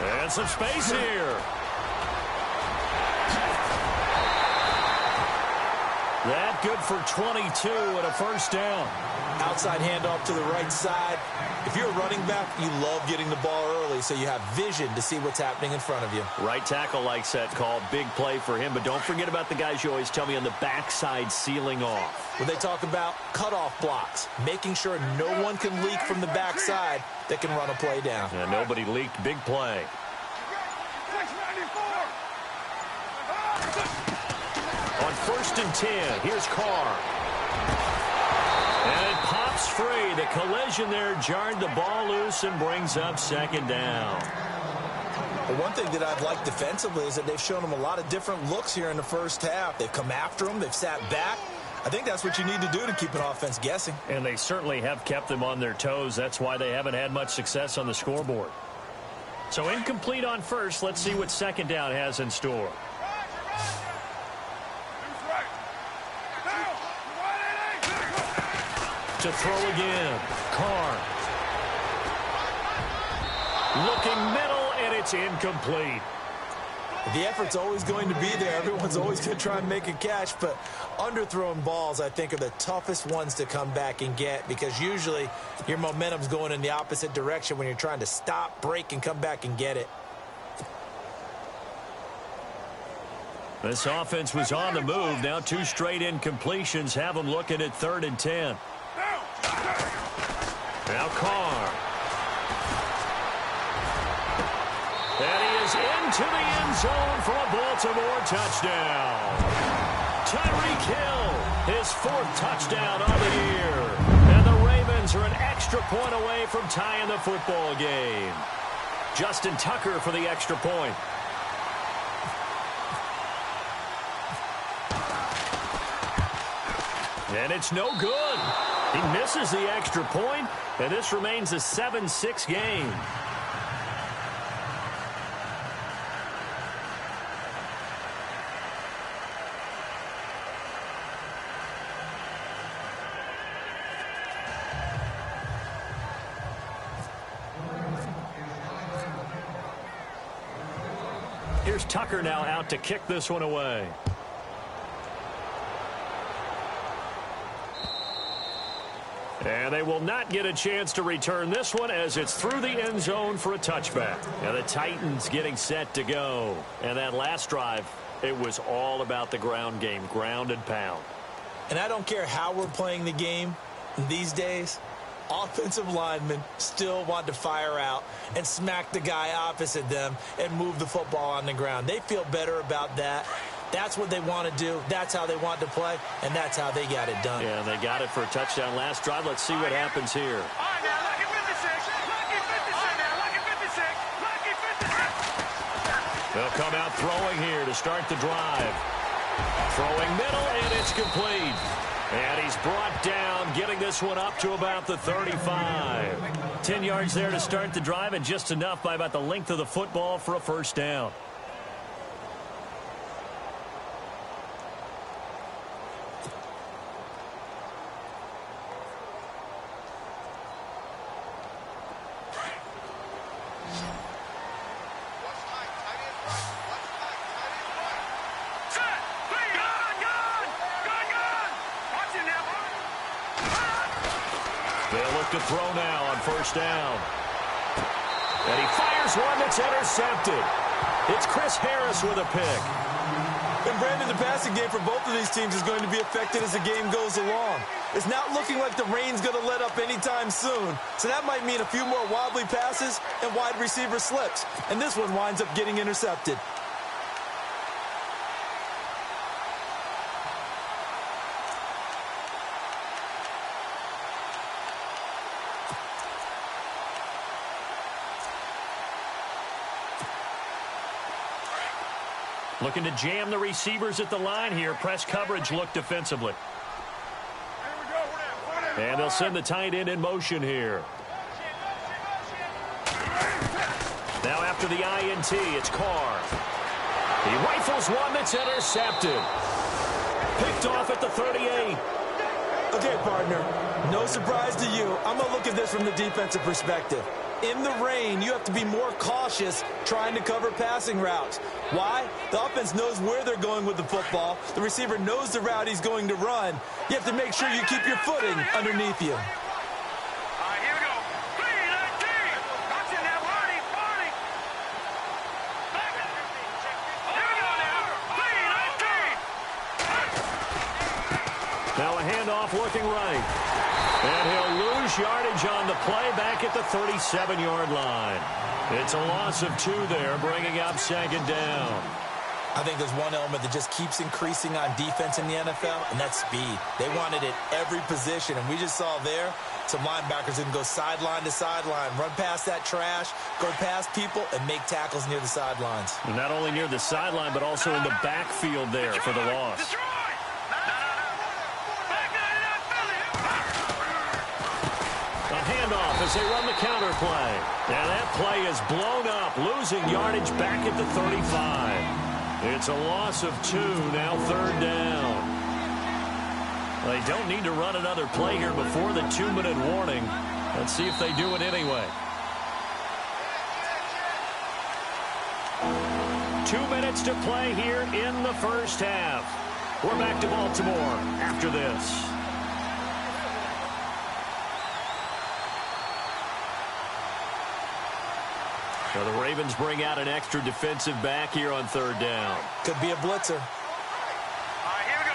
And some space here. That good for 22 and a first down. Outside handoff to the right side. If you're a running back, you love getting the ball early so you have vision to see what's happening in front of you. Right tackle likes that call. Big play for him. But don't forget about the guys you always tell me on the backside sealing off. When they talk about cutoff blocks, making sure no one can leak from the backside that can run a play down. And nobody leaked. Big play. On 1st and 10, here's Carr. And it pops free. The collision there jarred the ball loose and brings up 2nd down. Well, one thing that I've liked defensively is that they've shown them a lot of different looks here in the first half. They've come after them. They've sat back. I think that's what you need to do to keep an offense guessing. And they certainly have kept them on their toes. That's why they haven't had much success on the scoreboard. So incomplete on first. Let's see what 2nd down has in store. To throw again. Carr. Looking middle, and it's incomplete. The effort's always going to be there. Everyone's always going to try and make a catch, but underthrown balls, I think, are the toughest ones to come back and get because usually your momentum's going in the opposite direction when you're trying to stop, break, and come back and get it. This offense was on the move. Now 2 straight incompletions have them looking at 3rd and 10. Now Carr. And he is into the end zone for a Baltimore touchdown. Tyreek Hill, his 4th touchdown of the year. And the Ravens are an extra point away from tying the football game. Justin Tucker for the extra point. And it's no good. He misses the extra point, and this remains a 7-6 game. Here's Tucker now out to kick this one away. And they will not get a chance to return this one as it's through the end zone for a touchback. Now the Titans getting set to go. And that last drive, it was all about the ground game, ground and pound. And I don't care how we're playing the game these days, offensive linemen still want to fire out and smack the guy opposite them and move the football on the ground. They feel better about that. That's what they want to do. That's how they want to play, and that's how they got it done. Yeah, they got it for a touchdown last drive. Let's see what happens here. They'll come out throwing here to start the drive. Throwing middle, and it's complete. And he's brought down, getting this one up to about the 35. 10 yards there to start the drive, and just enough by about the length of the football for a first down. To throw now on first down. And he fires one that's intercepted. It's Chris Harris with a pick. And Brandon, the passing game for both of these teams is going to be affected as the game goes along. It's not looking like the rain's going to let up anytime soon. So that might mean a few more wobbly passes and wide receiver slips. And this one winds up getting intercepted. Looking to jam the receivers at the line here. Press coverage look defensively. And they'll send the tight end in motion here. Now after the INT, it's Carr. He rifles one that's intercepted. Picked off at the 38. Okay, partner, no surprise to you. I'm going to look at this from the defensive perspective. in the rain, you have to be more cautious trying to cover passing routes. Why? The offense knows where they're going with the football. The receiver knows the route he's going to run. You have to make sure you keep your footing underneath you. Now a handoff looking right. And he'll lose yardage on the play back at the 37-yard line. It's a loss of 2 there, bringing up second down. I think there's one element that just keeps increasing on defense in the NFL, and that's speed. They want it at every position, and we just saw there some linebackers that can go sideline to sideline, run past that trash, go past people, and make tackles near the sidelines. And not only near the sideline, but also in the backfield there for the loss. Handoff as they run the counter play. And that play is blown up, losing yardage back at the 35. It's a loss of 2, now third down. They don't need to run another play here before the 2-minute warning. Let's see if they do it anyway. 2 minutes to play here in the first half. We're back to Baltimore after this. So the Ravens bring out an extra defensive back here on third down. Could be a blitzer. All right, here we go.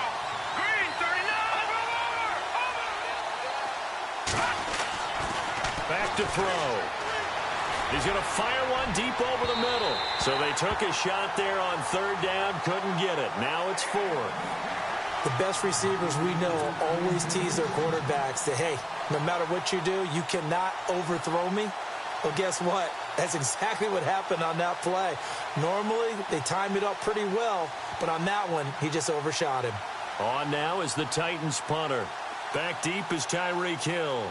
Green, 39. Back to throw. He's going to fire one deep over the middle. So they took a shot there on third down, couldn't get it. Now it's 4. The best receivers we know always tease their quarterbacks that, hey, no matter what you do, you cannot overthrow me. Well, guess what? That's exactly what happened on that play. Normally, they time it up pretty well, but on that one, he just overshot him. On now is the Titans punter. Back deep is Tyreek Hill.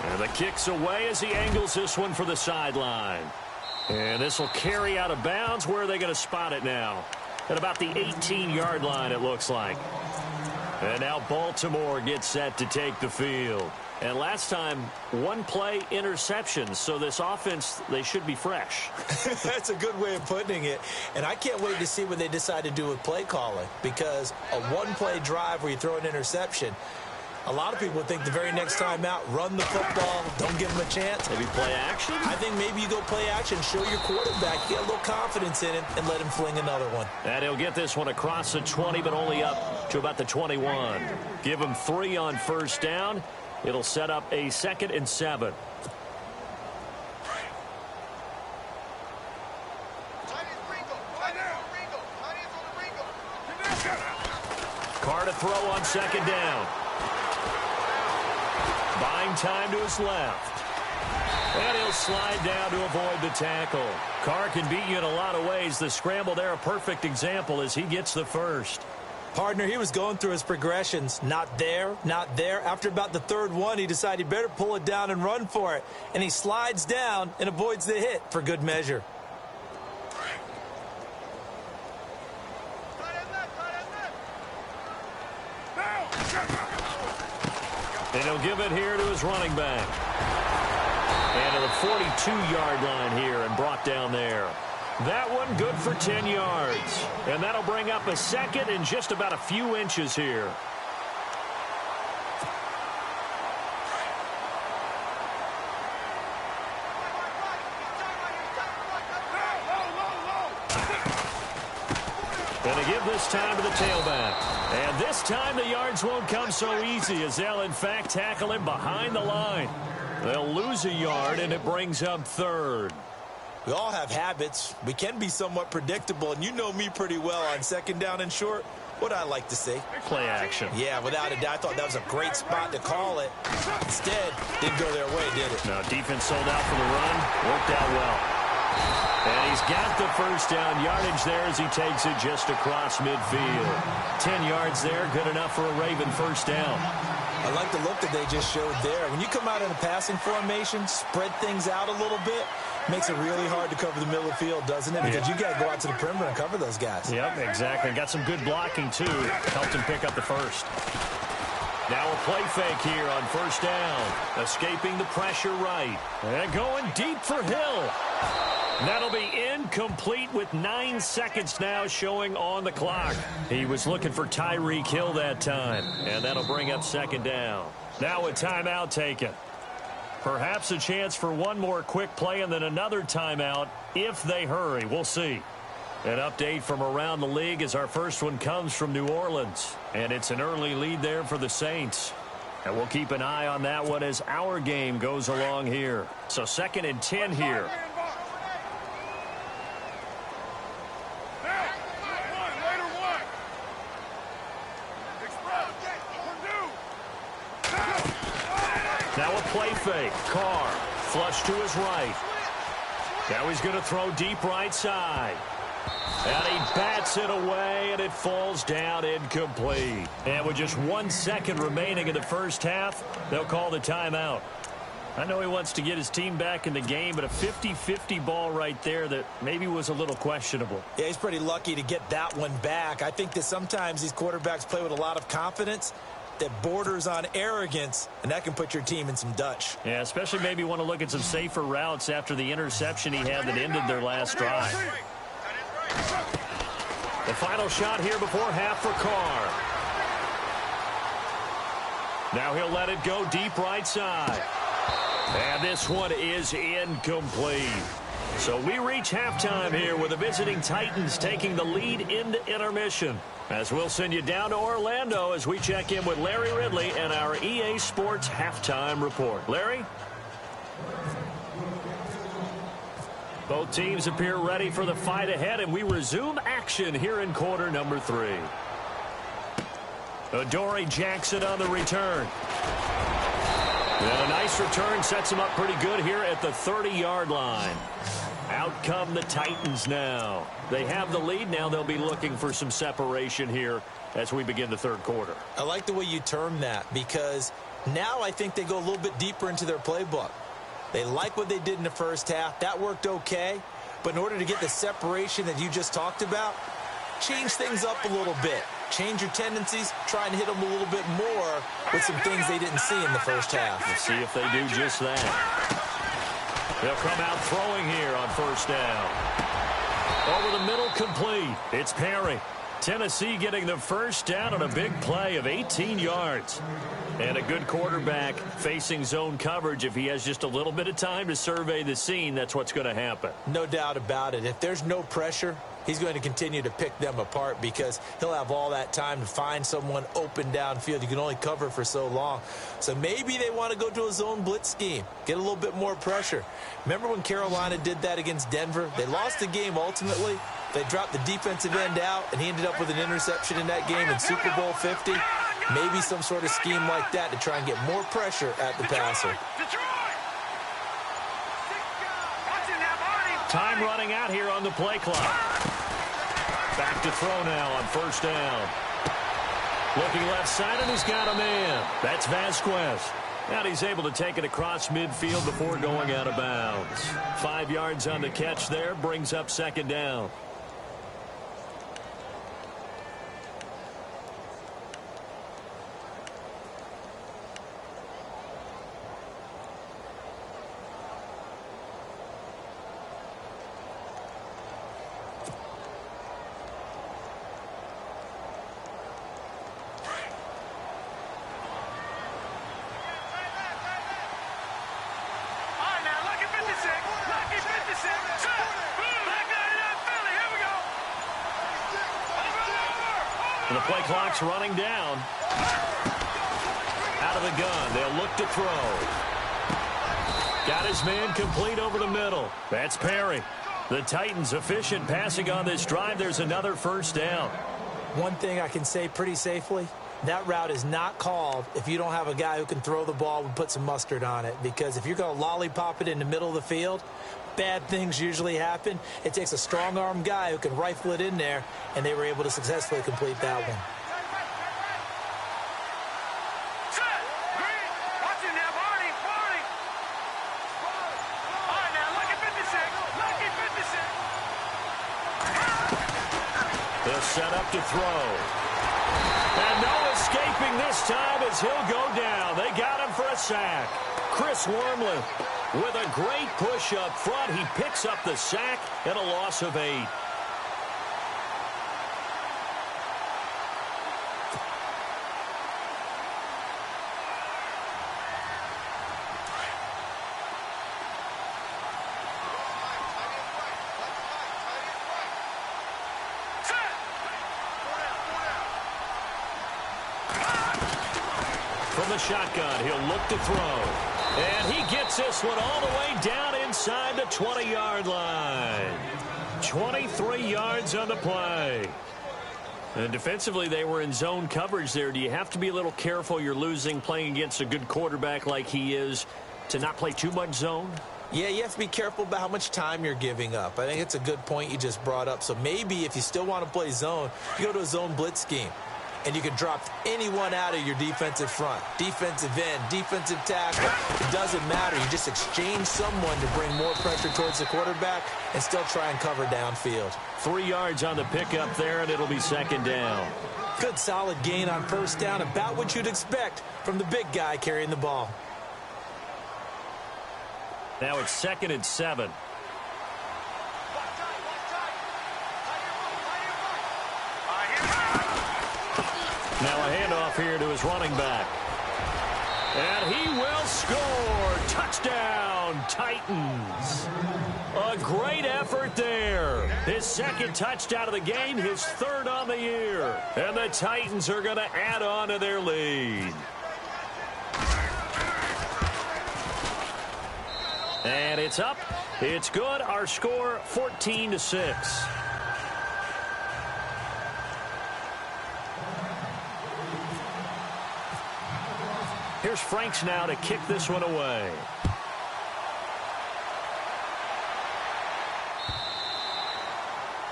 And the kick's away as he angles this one for the sideline. And this will carry out of bounds. Where are they going to spot it now? At about the 18-yard line, it looks like. And now Baltimore gets set to take the field. And last time, 1 play interception. So this offense, they should be fresh. That's a good way of putting it. And I can't wait to see what they decide to do with play calling. Because a 1-play drive where you throw an interception, a lot of people think the very next time out, run the football, don't give them a chance. Maybe play action? I think maybe you go play action, show your quarterback, get a little confidence in him, and let him fling another one. And he'll get this one across the 20, but only up to about the 21. Give him 3 on first down. It'll set up a 2nd and 7. Carr to throw on 2nd down. Buying time to his left. And he'll slide down to avoid the tackle. Carr can beat you in a lot of ways. The scramble there, a perfect example as he gets the first. Partner, he was going through his progressions. Not there, not there. After about the 3rd one, he decided he better pull it down and run for it. And he slides down and avoids the hit for good measure. And he'll give it here to his running back. And to the 42-yard line here and brought down there. That one good for 10 yards. And that'll bring up a 2nd and just about a few inches here. And they give this time to the tailback. And this time the yards won't come so easy as they'll in fact tackle him behind the line. They'll lose a yard and it brings up 3rd. We all have habits. We can be somewhat predictable, and you know me pretty well on 2nd down and short. What I like to see. Play action. Yeah, without a doubt. I thought that was a great spot to call it. Instead, didn't go their way, did it? Now defense sold out for the run. Worked out well. And he's got the first down yardage there as he takes it just across midfield. 10 yards there, good enough for a Raven first down. I like the look that they just showed there. When you come out in a passing formation, spread things out a little bit, Makes it really hard to cover the middle of the field, doesn't it? Because you got to go out to the perimeter and cover those guys. Yep, exactly. Got some good blocking, too. Helped him pick up the first. Now a play fake here on first down. Escaping the pressure right. And going deep for Hill. That'll be incomplete with 9 seconds now showing on the clock. He was looking for Tyreek Hill that time. And that'll bring up second down. Now a timeout taken. Perhaps a chance for one more quick play and then another timeout if they hurry. We'll see. An update from around the league as our first one comes from New Orleans. And it's an early lead there for the Saints. And we'll keep an eye on that one as our game goes along here. So 2nd and 10 here. Now a play fake. Carr flush to his right. Now he's going to throw deep right side. And he bats it away, and it falls down incomplete. And with just 1 second remaining in the first half, they'll call the timeout. I know he wants to get his team back in the game, but a 50-50 ball right there that maybe was a little questionable. Yeah, he's pretty lucky to get that one back. I think that sometimes these quarterbacks play with a lot of confidence that borders on arrogance, and that can put your team in some Dutch. Yeah, especially maybe want to look at some safer routes after the interception he had that ended their last drive. The final shot here before half for Carr. Now he'll let it go deep right side. And this one is incomplete. So we reach halftime here with the visiting Titans taking the lead into intermission. As we'll send you down to Orlando as we check in with Larry Ridley and our EA Sports Halftime Report. Larry? Both teams appear ready for the fight ahead, and we resume action here in quarter number 3. Adoree Jackson on the return. And a nice return sets him up pretty good here at the 30-yard line. Out come the Titans now. They have the lead. Now they'll be looking for some separation here as we begin the third quarter. I like the way you term that because now I think they go a little bit deeper into their playbook. They like what they did in the first half. That worked okay. But in order to get the separation that you just talked about, change things up a little bit. Change your tendencies. Try and hit them a little bit more with some things they didn't see in the first half. We'll see if they do just that. They'll come out throwing here on first down. Over the middle, complete. It's Perry. Tennessee getting the first down on a big play of 18 yards. And a good quarterback facing zone coverage. If he has just a little bit of time to survey the scene, that's what's going to happen. No doubt about it. If there's no pressure, he's going to continue to pick them apart because he'll have all that time to find someone open downfield. You can only cover for so long. So maybe they want to go to a zone blitz scheme, get a little bit more pressure. Remember when Carolina did that against Denver? They lost the game ultimately. They dropped the defensive end out, and he ended up with an interception in that game in Super Bowl 50. Maybe some sort of scheme like that to try and get more pressure at the passer. Time running out here on the play clock. Back to throw now on first down. Looking left side, and he's got a man. That's Vasquez. And he's able to take it across midfield before going out of bounds. 5 yards on the catch there, brings up second down. And the play clock's running down. Out of the gun. They'll look to throw. Got his man complete over the middle. That's Perry. The Titans efficient passing on this drive. There's another first down. One thing I can say pretty safely, that route is not called if you don't have a guy who can throw the ball and put some mustard on it. Because if you're going to lollipop it in the middle of the field, bad things usually happen. It takes a strong-arm guy who can rifle it in there, and they were able to successfully complete that one. set up to throw. And no escaping this time as he'll go down. They got him for a sack. Chris Wormley with a great push up front. He picks up the sack and a loss of 8. From the shotgun, he'll look to throw. And he gets this one all the way down inside the 20-yard line. 23 yards on the play. And defensively, they were in zone coverage there. Do you have to be a little careful? You're losing playing against a good quarterback like he is to not play too much zone? Yeah, you have to be careful about how much time you're giving up. I think it's a good point you just brought up. So maybe if you still want to play zone, you go to a zone blitz scheme. And you can drop anyone out of your defensive front. Defensive end, defensive tackle. It doesn't matter. You just exchange someone to bring more pressure towards the quarterback and still try and cover downfield. 3 yards on the pickup there, and it'll be second down. Good solid gain on first down. About what you'd expect from the big guy carrying the ball. Now it's 2nd and 7. Now a handoff here to his running back. And he will score. Touchdown, Titans. A great effort there. His second touchdown of the game, his third on the year. And the Titans are going to add on to their lead. And it's up. It's good. Our score, 14-6. Here's Franks now to kick this one away.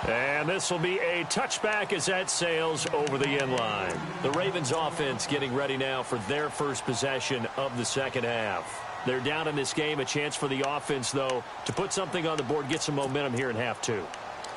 And this will be a touchback as that sails over the end line. The Ravens offense getting ready now for their first possession of the second half. They're down in this game. A chance for the offense, though, to put something on the board, get some momentum here in half 2.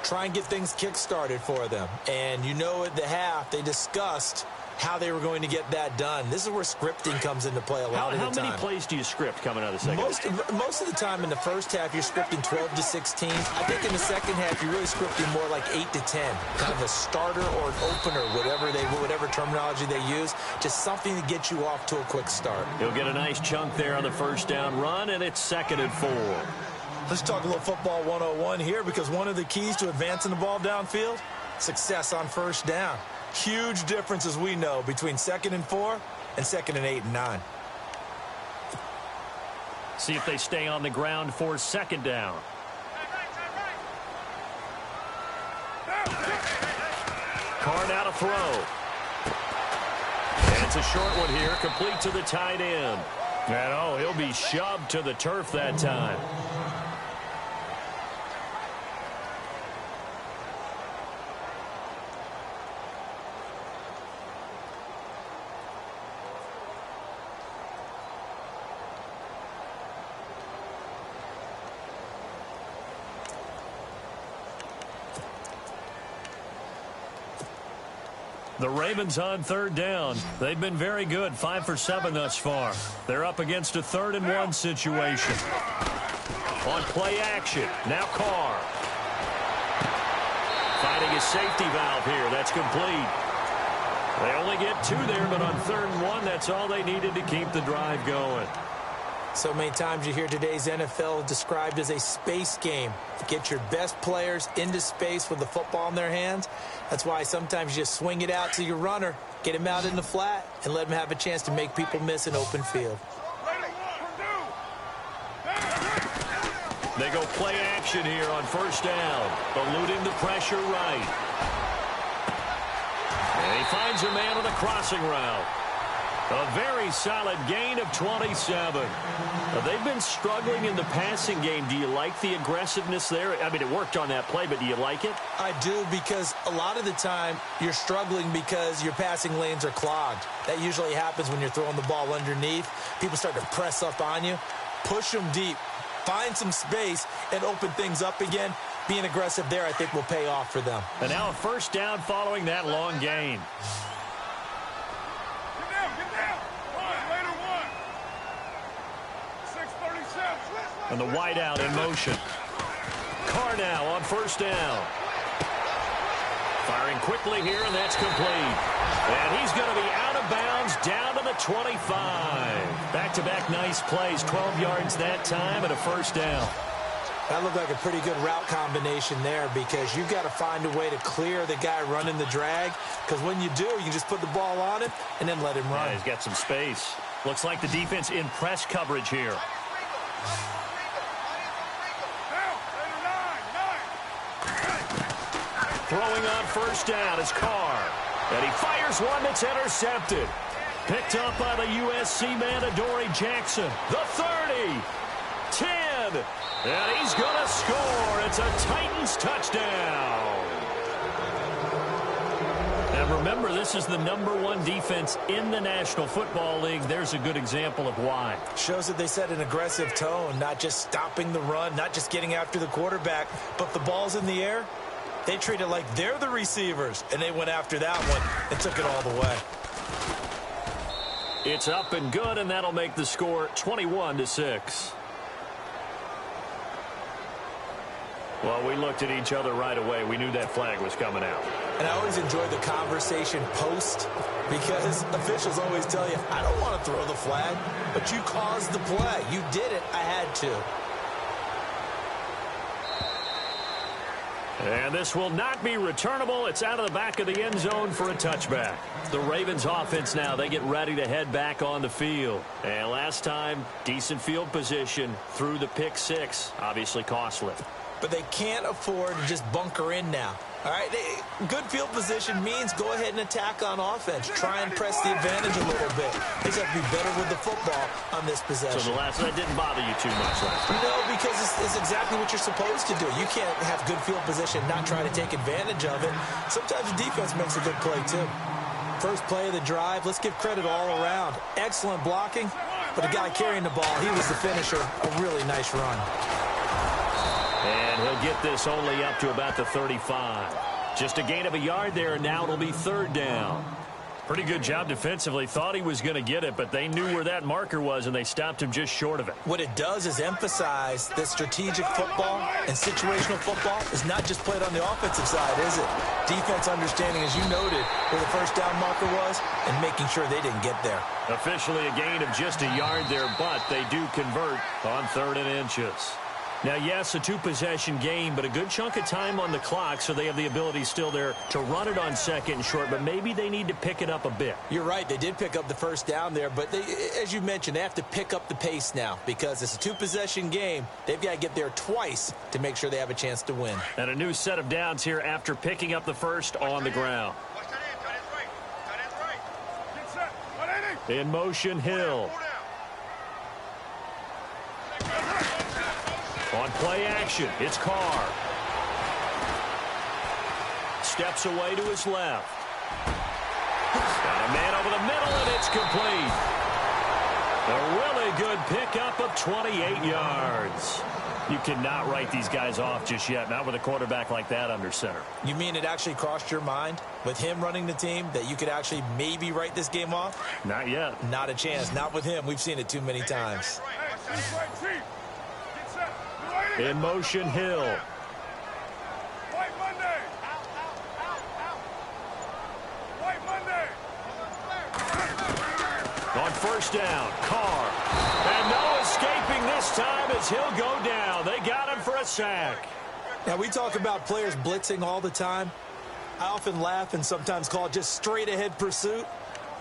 Try and get things kick-started for them. And you know at the half, they discussed how they were going to get that done. This is where scripting comes into play a lot of the time. How many plays do you script coming out of the second half? Most of the time in the first half, you're scripting 12 to 16. I think in the second half, you're really scripting more like 8 to 10. Kind of a starter or an opener, whatever terminology they use. Just something to get you off to a quick start. He'll get a nice chunk there on the first down run, and it's 2nd and 4. Let's talk a little football 101 here, because one of the keys to advancing the ball downfield, success on first down. Huge difference, as we know, between 2nd and 4 and 2nd and 8 and 9. See if they stay on the ground for second down. Carr now to throw. And it's a short one here, complete to the tight end. And he'll be shoved to the turf that time. The Ravens on third down. They've been very good, 5 for 7 thus far. They're up against a 3rd and 1 situation. On play action, now Carr. Finding a safety valve here, that's complete. They only get 2 there, but on 3rd and 1, that's all they needed to keep the drive going. So many times you hear today's NFL described as a space game. Get your best players into space with the football in their hands. That's why sometimes you just swing it out to your runner, get him out in the flat, and let him have a chance to make people miss an open field. They go play action here on first down, eluding the pressure right. And he finds a man on the crossing route. A very solid gain of 27. They've been struggling in the passing game. Do you like the aggressiveness there? I mean, it worked on that play, but do you like it? I do, because a lot of the time you're struggling because your passing lanes are clogged. That usually happens when you're throwing the ball underneath. People start to press up on you. Push them deep. Find some space and open things up again. Being aggressive there, I think, will pay off for them. And now a first down following that long gain. Get down. Later one. 6:37. And the wideout in motion. Carr now on first down. Firing quickly here, and that's complete. And he's going to be out of bounds down to the 25. Back-to-back nice plays, 12 yards that time and a first down. That looked like a pretty good route combination there because you've got to find a way to clear the guy running the drag, because when you do, you can just put the ball on him and then let him run. Yeah, he's got some space. Looks like the defense in press coverage here. Throwing on first down is Carr. And he fires one that's intercepted. Picked up by the USC man, Adoree Jackson. The 30. 10. And he's going to score. It's a Titans touchdown. And remember, this is the #1 defense in the National Football League. There's a good example of why. Shows that they set an aggressive tone, not just stopping the run, not just getting after the quarterback, but the ball's in the air. They treat it like they're the receivers, and they went after that one and took it all the way. It's up and good, and that'll make the score 21-6. Well, we looked at each other right away. We knew that flag was coming out. And I always enjoy the conversation post because officials always tell you, I don't want to throw the flag, but you caused the play. You did it. I had to. And this will not be returnable. It's out of the back of the end zone for a touchback. The Ravens offense now, they get ready to head back on the field. And last time, decent field position through the pick six. Obviously costly. But they can't afford to just bunker in now. All right, good field position means go ahead and attack on offense. Try and press the advantage a little bit. They just have to be better with the football on this possession. So that didn't bother you too much last time? No, because it's exactly what you're supposed to do. You can't have good field position, not try to take advantage of it. Sometimes the defense makes a good play, too. First play of the drive, let's give credit all around. Excellent blocking, but the guy carrying the ball, he was the finisher. A really nice run. And he'll get this only up to about the 35. Just a gain of a yard there, and now it'll be third down. Pretty good job defensively. Thought he was going to get it, but they knew where that marker was, and they stopped him just short of it. What it does is emphasize that strategic football and situational football is not just played on the offensive side, is it? Defense understanding, as you noted, where the first down marker was and making sure they didn't get there. Officially a gain of just a yard there, but they do convert on 3rd and inches. Now, yes, a two-possession game, but a good chunk of time on the clock, so they have the ability still there to run it on 2nd and short, but maybe they need to pick it up a bit. You're right. They did pick up the first down there, but they, as you mentioned, they have to pick up the pace now because it's a two-possession game. They've got to get there twice to make sure they have a chance to win. And a new set of downs here after picking up the first on the ground. In motion, Hill. On play action, it's Carr. Steps away to his left. Got a man over the middle, and it's complete. A really good pickup of 28 yards. You cannot write these guys off just yet, not with a quarterback like that under center. You mean it actually crossed your mind with him running the team that you could actually maybe write this game off? Not yet. Not a chance. Not with him. We've seen it too many times. In motion, Hill. White Monday. White Monday. On first down, Carr. And no escaping this time as he'll go down. They got him for a sack. Now, we talk about players blitzing all the time. I often laugh and sometimes call it just straight-ahead pursuit.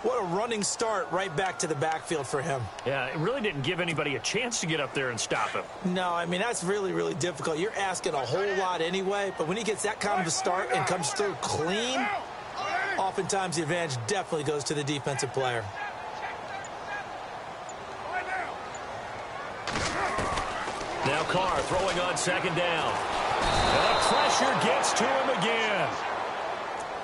What a running start right back to the backfield for him. Yeah, it really didn't give anybody a chance to get up there and stop him. No, I mean, that's really, really difficult. You're asking a whole lot anyway, but when he gets that kind of a start and comes through clean, oftentimes the advantage definitely goes to the defensive player. Now Carr throwing on 2nd down. And the pressure gets to him again.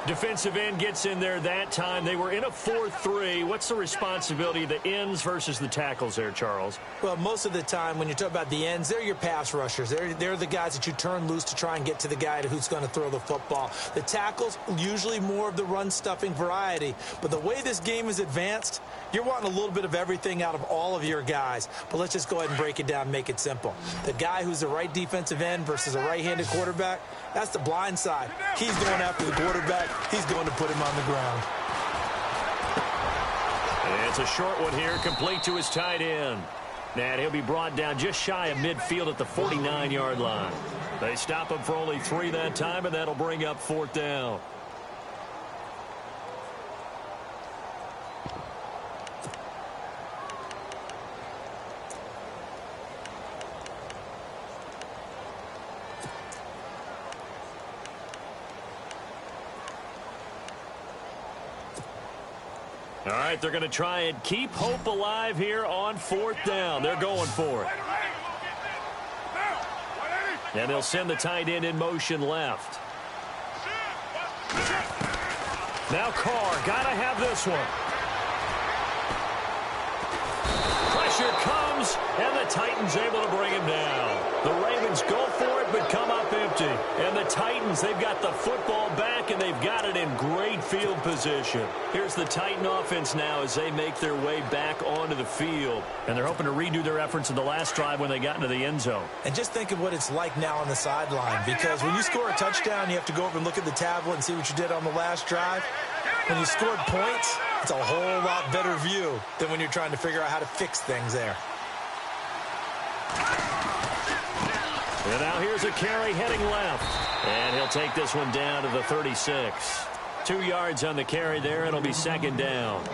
Defensive end gets in there that time. They were in a 4-3. What's the responsibility of the ends versus the tackles there, Charles? Well, most of the time when you talk about the ends, they're your pass rushers. They're the guys that you turn loose to try and get to the guy who's going to throw the football. The tackles, usually more of the run-stuffing variety. But the way this game is advanced, you're wanting a little bit of everything out of all of your guys. But let's just go ahead and break it down and make it simple. The guy who's the right defensive end versus a right-handed quarterback, that's the blind side. He's going after the quarterback. He's going to put him on the ground. And it's a short one here, complete to his tight end. And he'll be brought down just shy of midfield at the 49-yard line. They stop him for only 3 that time, and that'll bring up 4th down. All right, they're going to try and keep hope alive here on 4th down. They're going for it. And they'll send the tight end in motion left. Now Carr, got to have this one. Pressure comes, and the Titans able to bring him down. The Ravens go for it, but come up empty. And the Titans, they've got the football back, and they've got it in great field position. Here's the Titan offense now as they make their way back onto the field. And they're hoping to redo their efforts in the last drive when they got into the end zone. And just think of what it's like now on the sideline, because when you score a touchdown, you have to go over and look at the tablet and see what you did on the last drive. When you scored points, it's a whole lot better view than when you're trying to figure out how to fix things there. And now here's a carry heading left. And he'll take this one down to the 36. 2 yards on the carry there. It'll be 2nd down.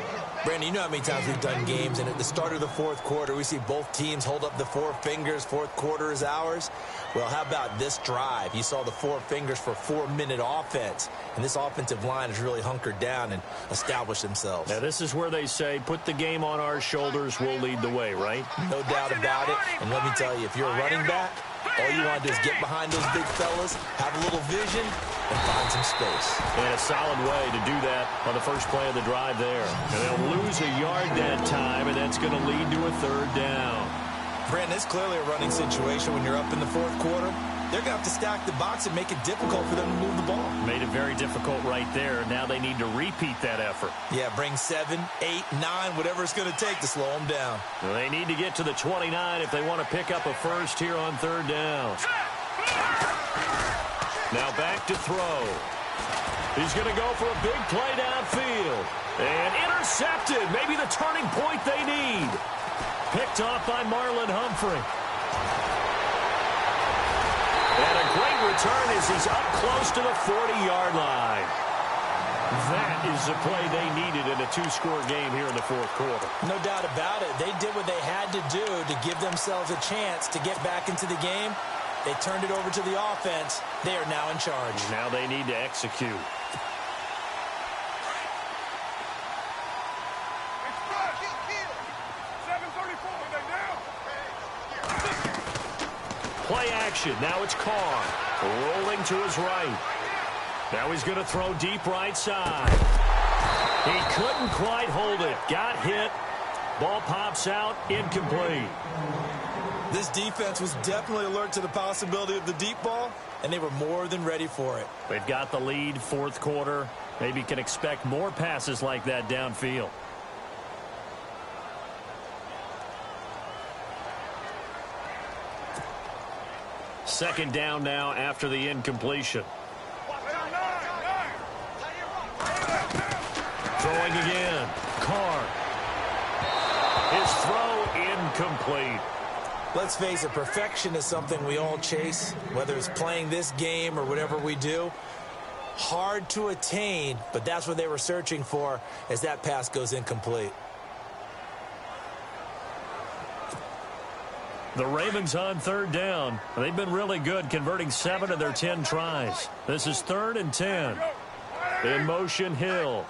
Brandon, you know how many times we've done games, and at the start of the 4th quarter, we see both teams hold up the 4 fingers. 4th quarter is ours. Well, how about this drive? You saw the 4 fingers for 4-minute offense, and this offensive line has really hunkered down and established themselves. Now, this is where they say, put the game on our shoulders, we'll lead the way, right? No doubt about it. And let me tell you, if you're a running back, all you want to do is get behind those big fellas, have a little vision, and find some space. And a solid way to do that on the first play of the drive there. And they'll lose a yard that time, and that's going to lead to a 3rd down. Brandon, it's clearly a running situation when you're up in the 4th quarter. They're going to have to stack the box and make it difficult for them to move the ball. Made it very difficult right there. Now they need to repeat that effort. Yeah, bring 7, 8, 9, whatever it's going to take to slow them down. Well, they need to get to the 29 if they want to pick up a first here on 3rd down. Now back to throw. He's going to go for a big play downfield. And intercepted. Maybe the turning point they need. Picked off by Marlon Humphrey. And a great return as he's up close to the 40-yard line. That is the play they needed in a 2-score game here in the 4th quarter. No doubt about it. They did what they had to do to give themselves a chance to get back into the game. They turned it over to the offense. They are now in charge. Now they need to execute. Play action. Now it's Carr. Rolling to his right. Now he's going to throw deep right side. He couldn't quite hold it. Got hit. Ball pops out. Incomplete. This defense was definitely alert to the possibility of the deep ball, and they were more than ready for it. They've got the lead, 4th quarter. Maybe can expect more passes like that downfield. Second down now after the incompletion. Throwing again. Carr. His throw incomplete. Let's face it, perfection is something we all chase, whether it's playing this game or whatever we do. Hard to attain, but that's what they were searching for as that pass goes incomplete. The Ravens on 3rd down. They've been really good, converting 7 of their 10 tries. This is 3rd and 10. In motion, Hill.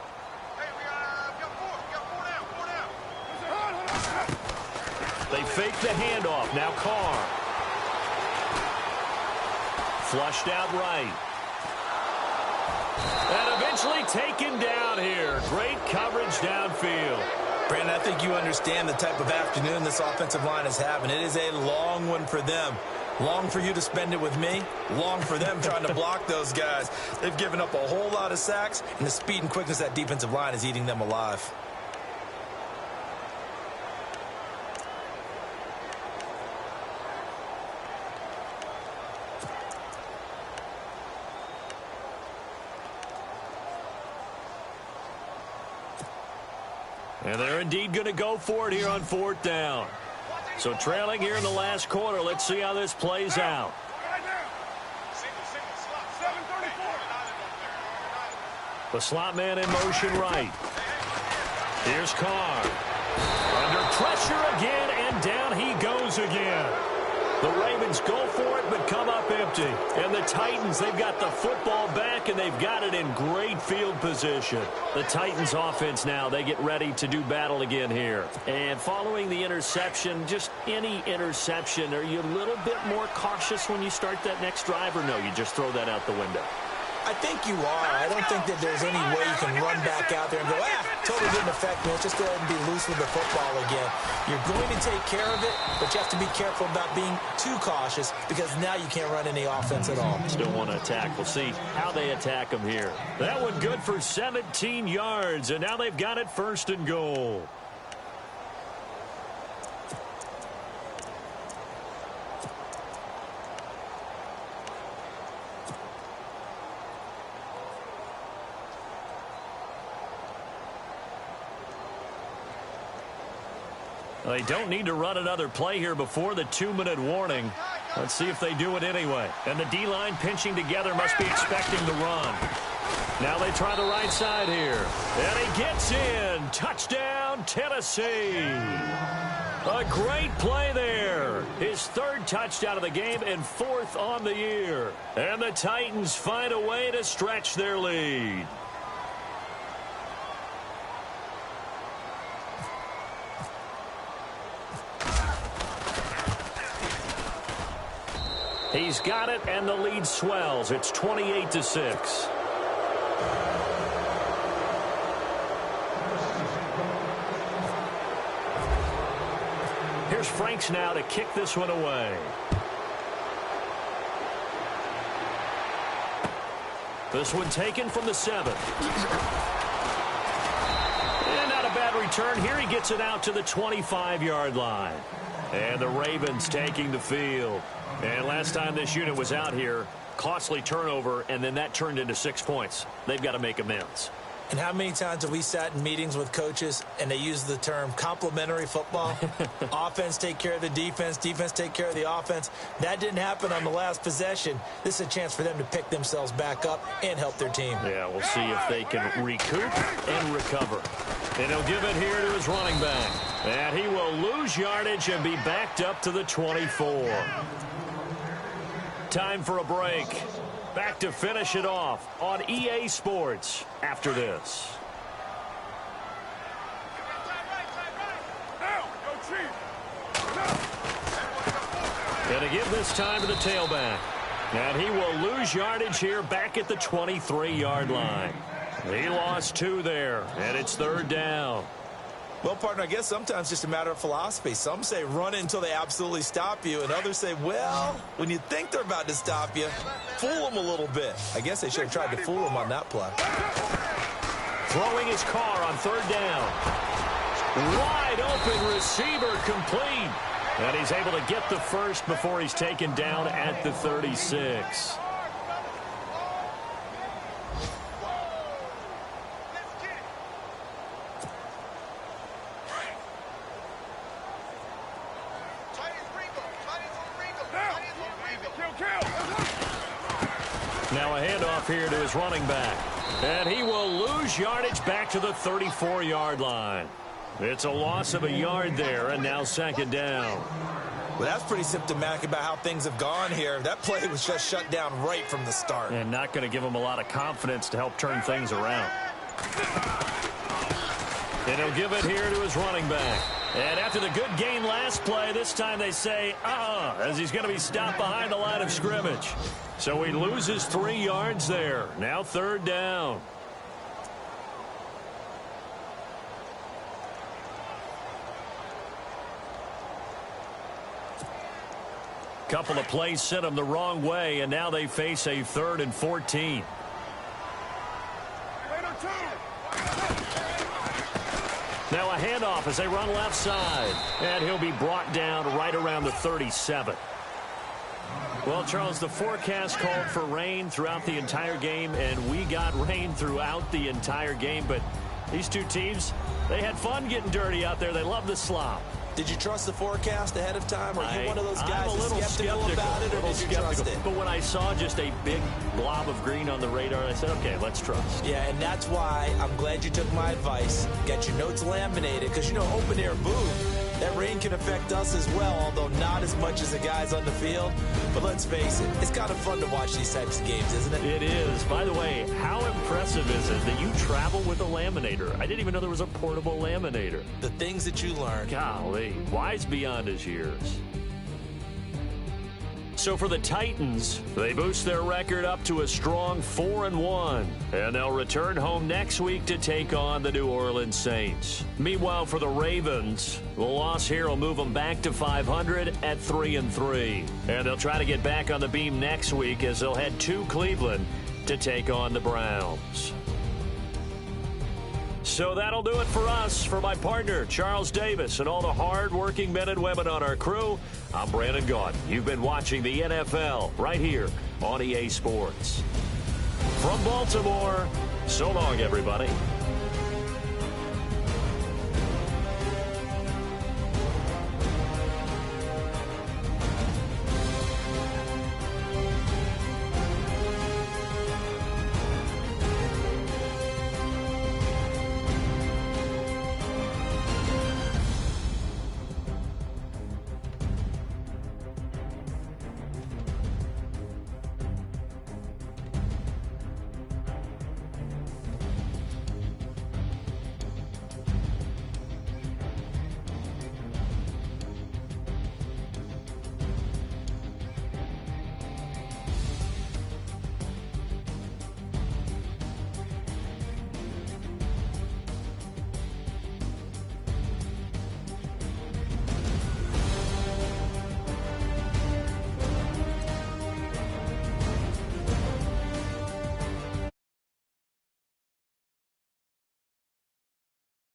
They fake the handoff. Now Carr. Flushed out right. And eventually easily taken down here. Great coverage downfield. Brandon, I think you understand the type of afternoon this offensive line is having. It is a long one for them. Long for you to spend it with me. Long for them trying to block those guys. They've given up a whole lot of sacks, and the speed and quickness of that defensive line is eating them alive. And they're indeed going to go for it here on 4th down. So trailing here in the last quarter. Let's see how this plays out. The slot man in motion right. Here's Carr. Under pressure again, and down he goes again. The Ravens go for it, but come up empty. And the Titans, they've got the football back, and they've got it in great field position. The Titans offense now, they get ready to do battle again here. And following the interception, just any interception, are you a little bit more cautious when you start that next drive, or no, you just throw that out the window? I think you are. I don't think that there's any way you can run back out there and go, totally didn't affect me. Let's just go ahead and be loose with the football again. You're going to take care of it, but you have to be careful about being too cautious because now you can't run any offense at all. Still want to attack. We'll see how they attack them here. That one good for 17 yards, and now they've got it 1st and goal. They don't need to run another play here before the 2-minute warning. Let's see if they do it anyway. And the D-line pinching together must be expecting the run. Now they try the right side here. And he gets in. Touchdown, Tennessee. A great play there. His 3rd touchdown of the game and 4th on the year. And the Titans find a way to stretch their lead. He's got it, and the lead swells. It's 28-6. Here's Franks now to kick this one away. This one taken from the 7. And not a bad return. Here he gets it out to the 25-yard line. And the Ravens taking the field. And last time this unit was out here, costly turnover, and then that turned into 6 points. They've got to make amends. And how many times have we sat in meetings with coaches and they use the term complementary football? Offense take care of the defense, defense take care of the offense. That didn't happen on the last possession. This is a chance for them to pick themselves back up and help their team. Yeah, we'll see if they can recoup and recover. And he'll give it here to his running back. And he will lose yardage and be backed up to the 24. Time for a break. Back to finish it off on EA Sports after this. Going to give this time to the tailback. And he will lose yardage here back at the 23-yard line. He lost 2 there, and it's 3rd down. Well, partner, I guess sometimes it's just a matter of philosophy. Some say run it until they absolutely stop you, and others say, well, when you think they're about to stop you, fool them a little bit. I guess they should have tried to fool them on that play. Throwing his car on 3rd down. Wide open receiver complete. And he's able to get the first before he's taken down at the 36. Now a handoff here to his running back. And he will lose yardage back to the 34-yard line. It's a loss of a yard there, and now 2nd down. Well, that's pretty symptomatic about how things have gone here. That play was just shut down right from the start. And not going to give him a lot of confidence to help turn things around. And he'll give it here to his running back. And after the good game last play, this time they say, as he's going to be stopped behind the line of scrimmage. So he loses 3 yards there. Now 3rd down. Couple of plays sent them the wrong way, and now they face a 3rd and 14. Later, two. Now a handoff as they run left side. And he'll be brought down right around the 37. Well, Charles, the forecast called for rain throughout the entire game, and we got rain throughout the entire game. But these two teams, they had fun getting dirty out there. They love the slop. Did you trust the forecast ahead of time? Are you one of those guys I'm a little skeptical about it, or did you trust it? But when I saw just a big blob of green on the radar, I said, okay, let's trust. Yeah, and that's why I'm glad you took my advice. Got your notes laminated, because, you know, open air booth, that rain can affect us as well, although not as much as the guys on the field. But let's face it, it's kind of fun to watch these types of games, isn't it? It is. By the way, how impressive is it that you travel with a laminator? I didn't even know there was a portable laminator. The things that you learn. Golly, wise beyond his years. So for the Titans, they boost their record up to a strong 4-1, and they'll return home next week to take on the New Orleans Saints. Meanwhile, for the Ravens, the loss here will move them back to 500 at 3-3, and they'll try to get back on the beam next week as they'll head to Cleveland to take on the Browns. So that'll do it for us. For my partner, Charles Davis, and all the hard-working men and women on our crew, I'm Brandon Gaudin. You've been watching the NFL right here on EA Sports. From Baltimore, so long, everybody.